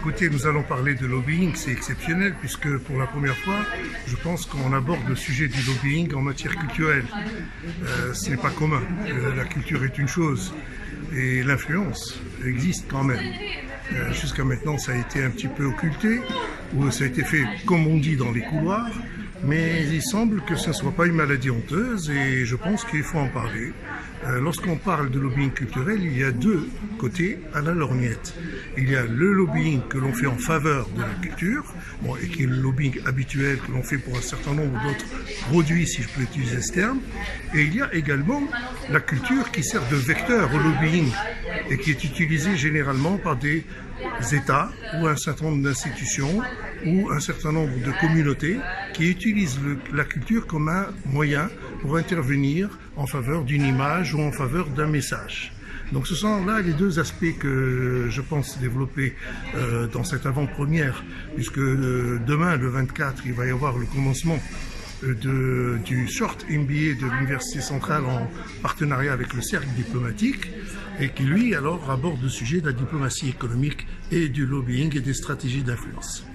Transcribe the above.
Écoutez, nous allons parler de lobbying, c'est exceptionnel puisque pour la première fois, je pense qu'on aborde le sujet du lobbying en matière culturelle. Ce n'est pas commun. La culture est une chose et l'influence existe quand même. Jusqu'à maintenant, ça a été un petit peu occulté ou ça a été fait, comme on dit, dans les couloirs. Mais il semble que ce ne soit pas une maladie honteuse et je pense qu'il faut en parler. Lorsqu'on parle de lobbying culturel, il y a deux côtés à la lorgnette. Il y a le lobbying que l'on fait en faveur de la culture, et qui est le lobbying habituel que l'on fait pour un certain nombre d'autres produits, si je peux utiliser ce terme. Et il y a également la culture qui sert de vecteur au lobbying et qui est utilisée généralement par des États ou un certain nombre d'institutions ou un certain nombre de communautés qui utilisent la culture comme un moyen pour intervenir en faveur d'une image ou en faveur d'un message. Donc ce sont là les deux aspects que je pense développer dans cette avant-première, puisque demain, le 24, il va y avoir le commencement du Short MBA de l'Université centrale en partenariat avec le Cercle diplomatique et qui lui alors aborde le sujet de la diplomatie économique et du lobbying et des stratégies d'influence.